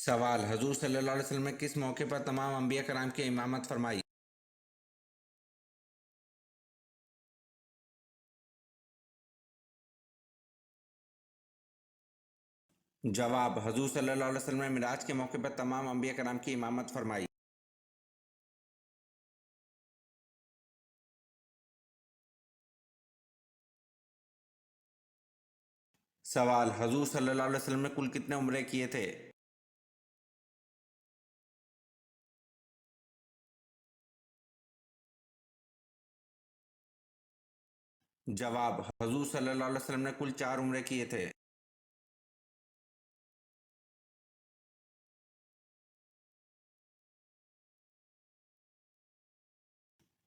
سوال: حضور صلی اللہ علیہ وسلم نے کس موقع پر تمام انبیاء کرام کی امامت فرمائی؟ جواب: حضور صلی اللہ علیہ وسلم نے معراج کے موقع پر تمام انبیاء کرام کی امامت فرمائی۔ سوال: حضور صلی اللہ علیہ وسلم نے کل کتنے عمرے کیے تھے؟ جواب: حضور صلی اللہ علیہ وسلم نے کل 4 عمرے کیے تھے۔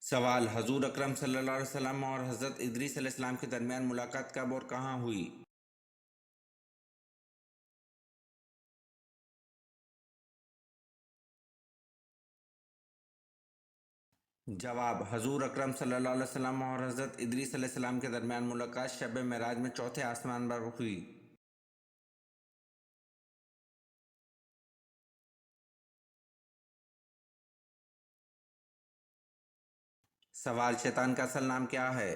سوال: حضور اکرم صلی اللہ علیہ وسلم اور حضرت ادریس علیہ السلام کے درمیان ملاقات کب اور کہاں ہوئی؟ جواب: حضور اکرم صلی اللہ علیہ وسلم اور حضرت ادریس علیہ السلام کے درمیان ملاقات شب معراج میں چوتھے آسمان پر ہوئی۔ سوال: شیطان کا اصل نام کیا ہے؟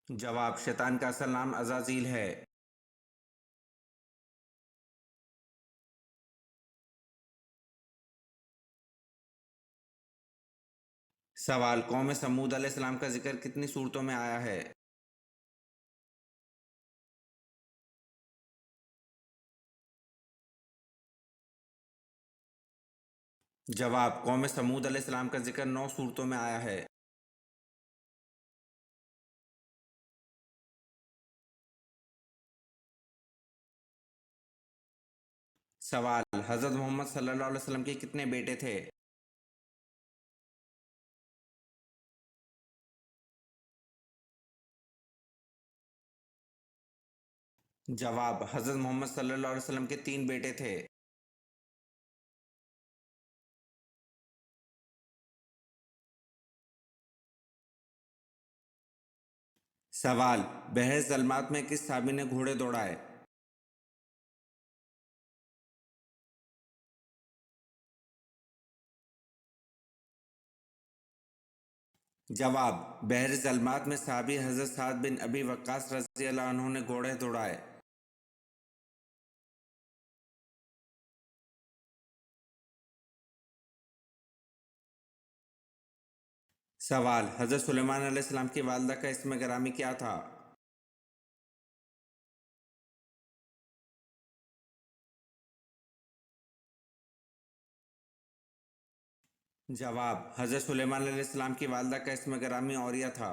جواب: شیطان کا اصل نام عزازیل ہے۔ سوال: قوم سمود علیہ السلام کا ذکر کتنی صورتوں میں آیا ہے؟ جواب: قوم سمود علیہ السلام کا ذکر 9 صورتوں میں آیا ہے۔ سوال: حضرت محمد صلی اللہ علیہ وسلم کے کتنے بیٹے تھے؟ جواب: حضرت محمد صلی اللہ علیہ وسلم کے 3 بیٹے تھے۔ سوال: بحر ظلمات میں کس صحابی نے گھوڑے دوڑائے؟ جواب: بحر ظلمات میں صحابی حضرت سعد بن ابی وقاص رضی اللہ عنہ نے گھوڑے دوڑائے۔ سوال: حضرت سلیمان علیہ السلام کی والدہ کا اسم گرامی کیا تھا؟ جواب: حضرت سلیمان علیہ السلام کی والدہ کا اسم گرامی اوریہ تھا۔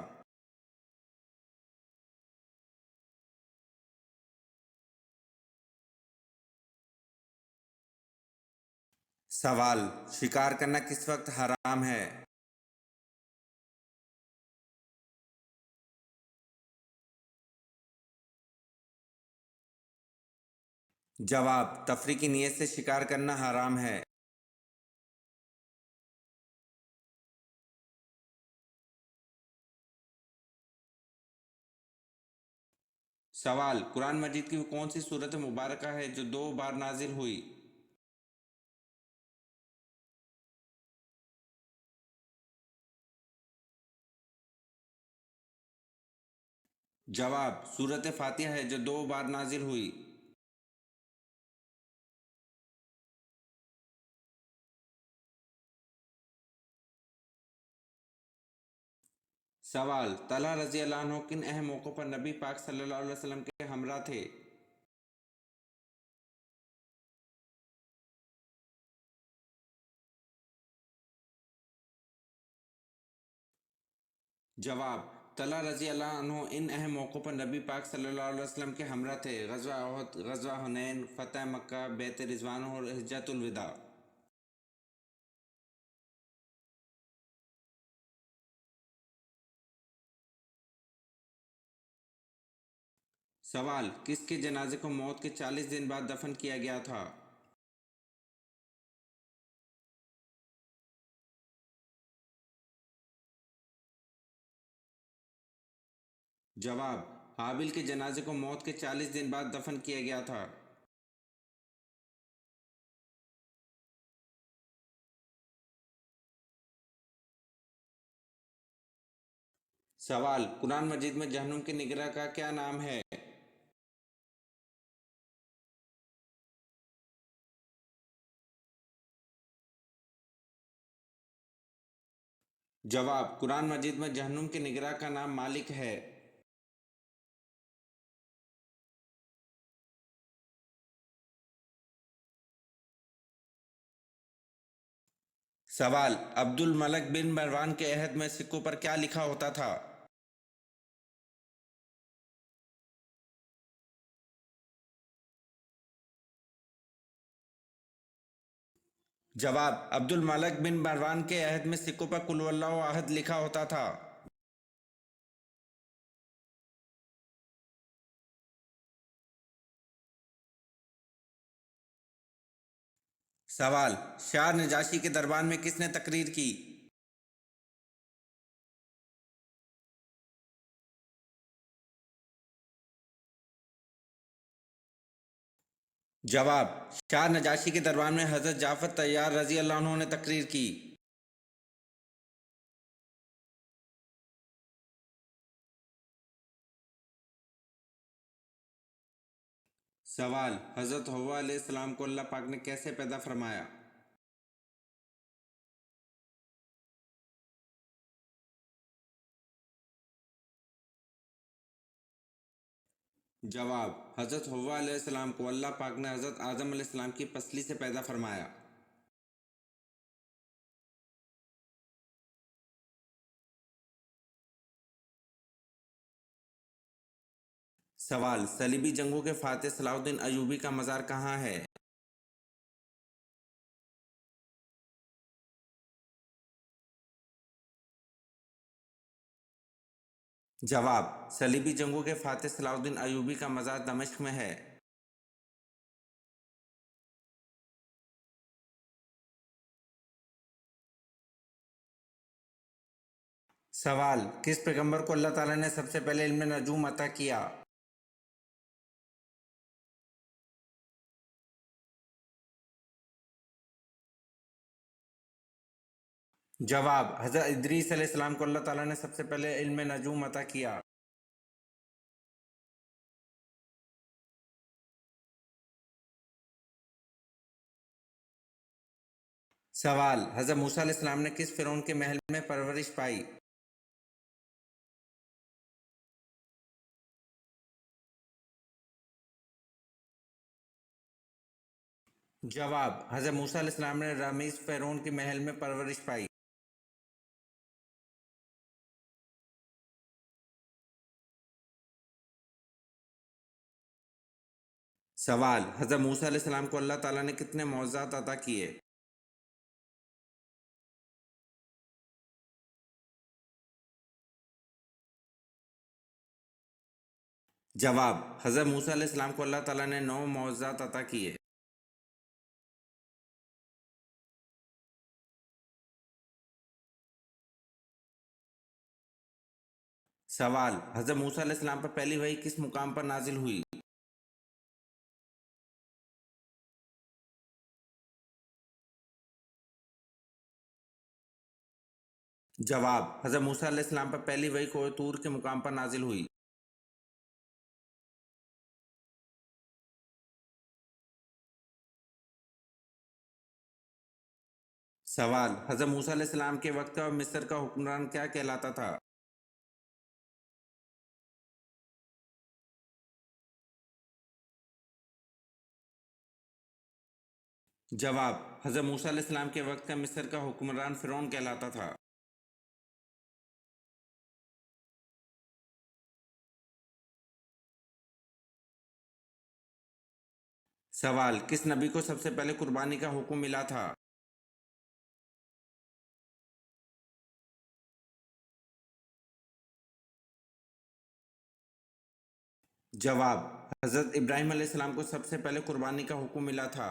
سوال: شکار کرنا کس وقت حرام ہے؟ جواب: تفریح کی نیت سے شکار کرنا حرام ہے۔ سوال: قرآن مجید کی وہ کون سی صورت مبارکہ ہے جو 2 بار نازل ہوئی؟ جواب: سورۃ فاتحہ ہے جو 2 بار نازل ہوئی۔ سوال: طلحہ رضی اللہ عنہ کن اہم موقعوں پر نبی پاک صلی اللہ علیہ وسلم کے ہمراہ تھے؟ جواب: طلحہ رضی اللہ عنہ ان اہم موقعوں پر نبی پاک صلی اللہ علیہ وسلم کے ہمراہ تھے: غزوہ احد، غزوہ حنین، فتح مکہ، بیعت رضوان اور حجۃ الوداع۔ سوال: کس کے جنازے کو موت کے 40 دن بعد دفن کیا گیا تھا؟ جواب: حابیل کے جنازے کو موت کے 40 دن بعد دفن کیا گیا تھا۔ سوال: قرآن مجید میں جہنم کے نگراں کا کیا نام ہے؟ جواب: قرآن مجید میں جہنم کے نگراں کا نام مالک ہے۔ سوال: عبد الملک بن مروان کے عہد میں سکوں پر کیا لکھا ہوتا تھا؟ جواب: عبد الملک بن مروان کے عہد میں سکوں پر قل اللہ احد لکھا ہوتا تھا۔ سوال: شاہ نجاشی کے دربار میں کس نے تقریر کی؟ جواب: شاہ نجاشی کے دربار میں حضرت جعفر طیار رضی اللہ عنہ نے تقریر کی۔ سوال: حضرت حوا علیہ السلام کو اللہ پاک نے کیسے پیدا فرمایا؟ جواب: حضرت حوا علیہ السلام کو اللہ پاک نے حضرت آدم علیہ السلام کی پسلی سے پیدا فرمایا۔ سوال: صلیبی جنگوں کے فاتح صلاح الدین ایوبی کا مزار کہاں ہے؟ جواب: صلیبی جنگوں کے فاتح صلاح الدین ایوبی کا مزار دمشق میں ہے۔ سوال: کس پیغمبر کو اللہ تعالیٰ نے سب سے پہلے علم نجوم عطا کیا؟ جواب: حضرت ادریس علیہ السلام کو اللہ تعالیٰ نے سب سے پہلے علم نجوم عطا کیا۔ سوال: حضرت موسیٰ علیہ السلام نے کس فرعون کے محل میں پرورش پائی؟ جواب: حضرت موسیٰ علیہ السلام نے رامز فرعون کے محل میں پرورش پائی۔ سوال: حضرت موسیٰ علیہ السلام کو اللہ تعالیٰ نے کتنے معجزات عطا کیے؟ جواب: حضرت موسیٰ علیہ السلام کو اللہ تعالیٰ نے 9 معجزات عطا کیے۔ سوال: حضرت موسیٰ علیہ السلام پر پہلی وحی کس مقام پر نازل ہوئی؟ جواب: حضرت موسیٰ علیہ السلام پر پہلی وحی کوہ طور کے مقام پر نازل ہوئی۔ سوال: حضرت موسیٰ علیہ السلام کے وقت اور مصر کا حکمران کیا کہلاتا تھا؟ جواب: حضرت موسیٰ علیہ السلام کے وقت کا مصر کا حکمران فرعون کہلاتا تھا۔ سوال: کس نبی کو سب سے پہلے قربانی کا حکم ملا تھا؟ جواب: حضرت ابراہیم علیہ السلام کو سب سے پہلے قربانی کا حکم ملا تھا۔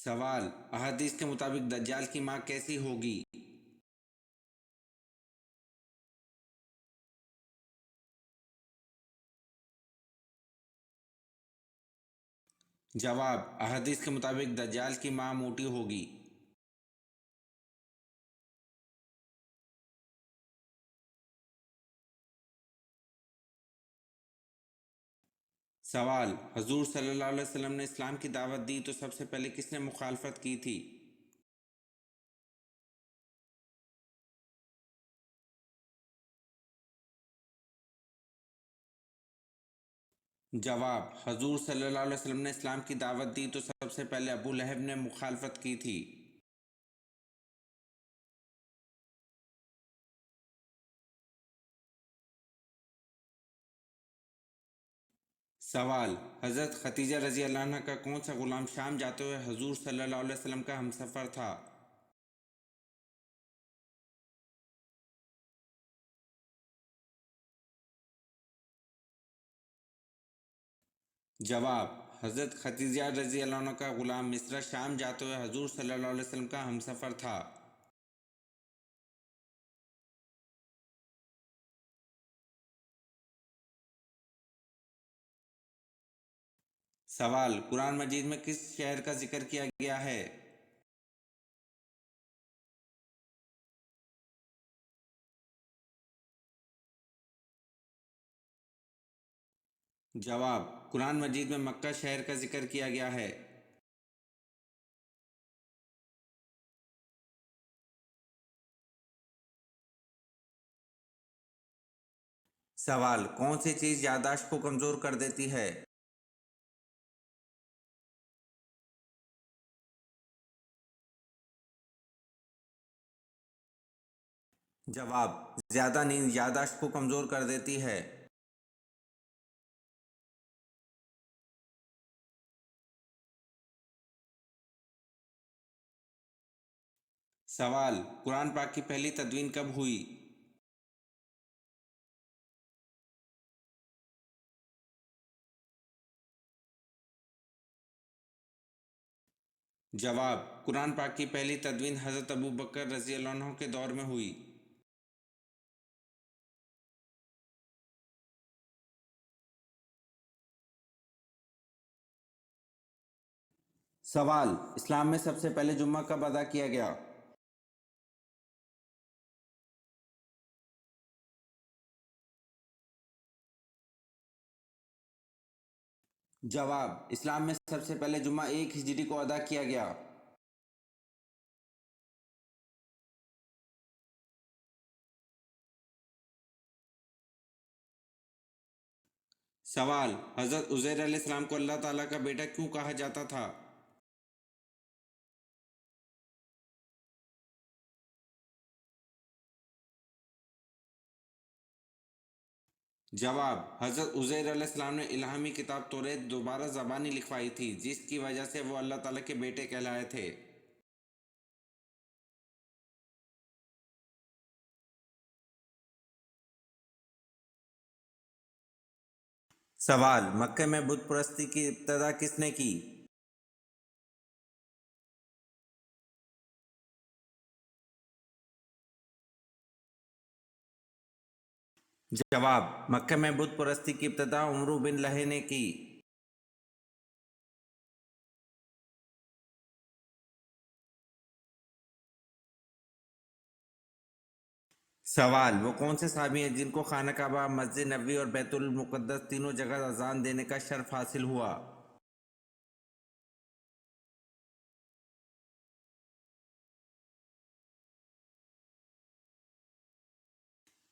سوال: احادیث کے مطابق دجال کی ماں کیسی ہوگی؟ جواب: احادیث کے مطابق دجال کی ماں موٹی ہوگی۔ سوال: حضور صلی اللہ علیہ وسلم نے اسلام کی دعوت دی تو سب سے پہلے کس نے مخالفت کی تھی؟ جواب: حضور صلی اللہ علیہ وسلم نے اسلام کی دعوت دی تو سب سے پہلے ابو لہب نے مخالفت کی تھی۔ سوال: حضرت ختیجہ رضی اللہ عنہ کا کون سا غلام شام جاتے ہوئے حضور صلی اللہ علیہ وسلم کا ہمسفر تھا؟ جواب: حضرت ختیجہ رضی اللہ عنہ کا غلام مصرع شام جاتے ہوئے حضور صلی اللہ علیہ وسلم کا ہمسفر تھا۔ سوال: قرآن مجید میں کس شہر کا ذکر کیا گیا ہے؟ جواب: قرآن مجید میں مکہ شہر کا ذکر کیا گیا ہے۔ سوال: کون سی چیز یادداشت کو کمزور کر دیتی ہے؟ جواب: زیادہ نیند یادداشت کو کمزور کر دیتی ہے۔ سوال: قرآن پاک کی پہلی تدوین کب ہوئی؟ جواب: قرآن پاک کی پہلی تدوین حضرت ابو بکر رضی اللہ عنہ کے دور میں ہوئی۔ سوال: اسلام میں سب سے پہلے جمعہ کب ادا کیا گیا؟ جواب: اسلام میں سب سے پہلے جمعہ 1 ہجری کو ادا کیا گیا۔ سوال: حضرت عزیر علیہ السلام کو اللہ تعالیٰ کا بیٹا کیوں کہا جاتا تھا؟ جواب: حضرت عزیر علیہ السلام نے الہامی کتاب توریت دوبارہ زبانی لکھوائی تھی، جس کی وجہ سے وہ اللہ تعالیٰ کے بیٹے کہلائے تھے۔ سوال: مکہ میں بت پرستی کی ابتدا کس نے کی؟ جواب: مکہ میں بت پرستی کی ابتدا عمرو بن لہے نے کی۔ سوال: وہ کون سے صحابی ہیں جن کو خانہ کعبہ، مسجد نبوی اور بیت المقدس تینوں جگہ اذان دینے کا شرف حاصل ہوا؟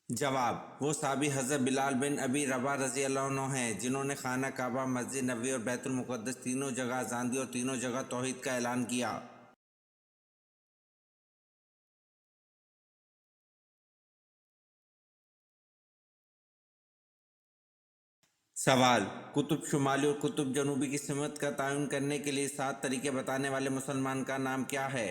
جواب: وہ صحابی حضرت بلال بن ابی رباح رضی اللہ عنہ ہیں جنہوں نے خانہ کعبہ، مسجد نبوی اور بیت المقدس تینوں جگہ اذان دی اور تینوں جگہ توحید کا اعلان کیا۔ سوال: قطب شمالی اور قطب جنوبی کی سمت کا تعین کرنے کے لیے 7 طریقے بتانے والے مسلمان کا نام کیا ہے؟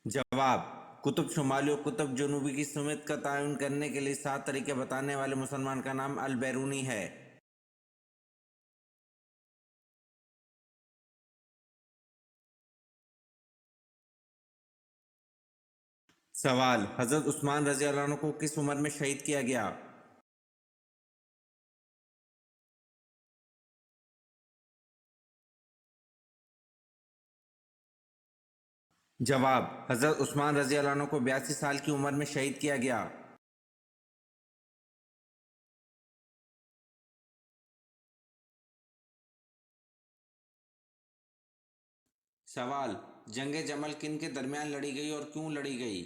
جواب: قطب شمالی اور قطب جنوبی کی سمت کا تعین کرنے کے لیے 7 طریقے بتانے والے مسلمان کا نام البیرونی ہے۔ سوال: حضرت عثمان رضی اللہ عنہ کو کس عمر میں شہید کیا گیا؟ جواب: حضرت عثمان رضی اللہ عنہ کو 82 سال کی عمر میں شہید کیا گیا۔ سوال: جنگ جمل کن کے درمیان لڑی گئی اور کیوں لڑی گئی؟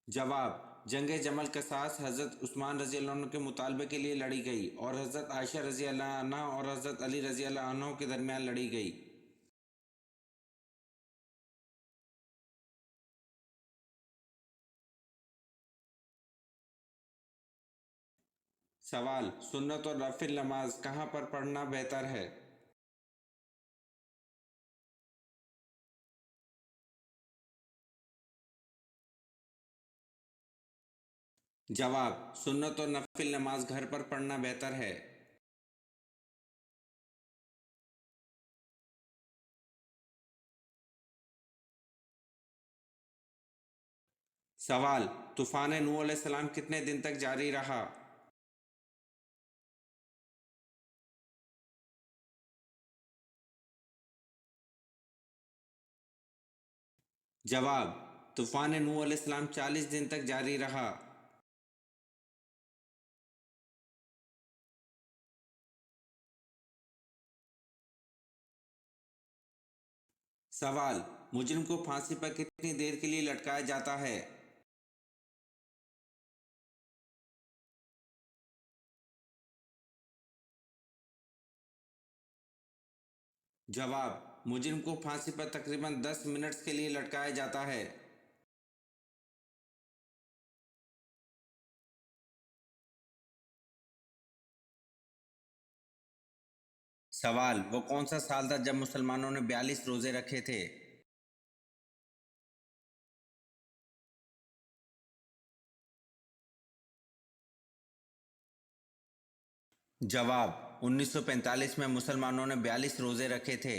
جواب: جنگ جمل قصاص حضرت عثمان رضی اللہ عنہ کے مطالبے کے لیے لڑی گئی اور حضرت عائشہ رضی اللہ عنہ اور حضرت علی رضی اللہ عنہ کے درمیان لڑی گئی۔ سوال: سنت اور نفل نماز کہاں پر پڑھنا بہتر ہے؟ جواب: سنت اور نفل نماز گھر پر پڑھنا بہتر ہے۔ سوال: طوفان نوح علیہ السلام کتنے دن تک جاری رہا؟ جواب: طوفان نوح علیہ السلام 40 دن تک جاری رہا۔ سوال: مجرم کو پھانسی پر کتنی دیر کے لیے لٹکایا جاتا ہے؟ جواب: مجرم کو پھانسی پر تقریباً 10 منٹس کے لیے لٹکایا جاتا ہے۔ سوال: وہ کون سا سال تھا جب مسلمانوں نے 42 روزے رکھے تھے؟ جواب: 1945 میں مسلمانوں نے 42 روزے رکھے تھے۔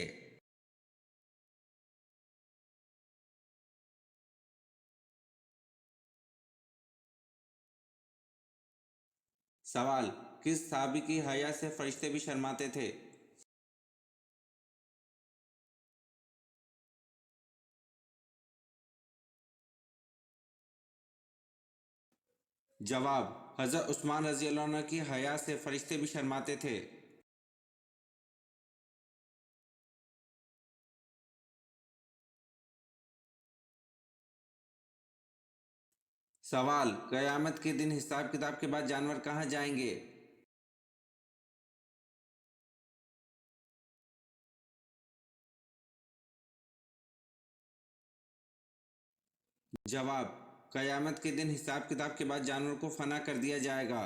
سوال: کس صحابی کی حیا سے فرشتے بھی شرماتے تھے؟ جواب: حضرت عثمان رضی اللہ عنہ کی حیا سے فرشتے بھی شرماتے تھے۔ سوال: قیامت کے دن حساب کتاب کے بعد جانور کہاں جائیں گے؟ جواب: قیامت کے دن حساب کتاب کے بعد جانور کو فنا کر دیا جائے گا۔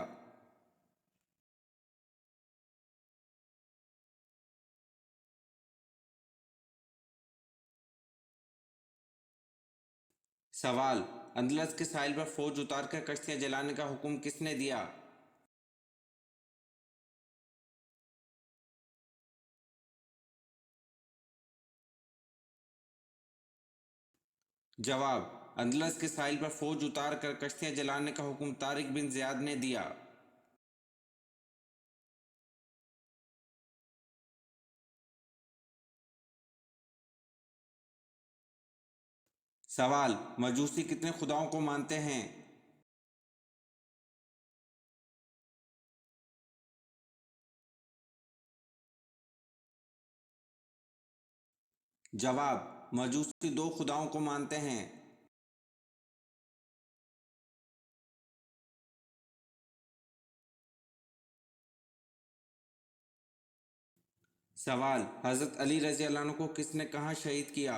سوال: اندلس کے ساحل پر فوج اتار کر کشتیاں جلانے کا حکم کس نے دیا؟ جواب: اندلس کے ساحل پر فوج اتار کر کشتیاں جلانے کا حکم طارق بن زیاد نے دیا۔ سوال: مجوسی کتنے خداؤں کو مانتے ہیں؟ جواب: مجوسی 2 خداؤں کو مانتے ہیں۔ سوال: حضرت علی رضی اللہ عنہ کو کس نے کہاں شہید کیا؟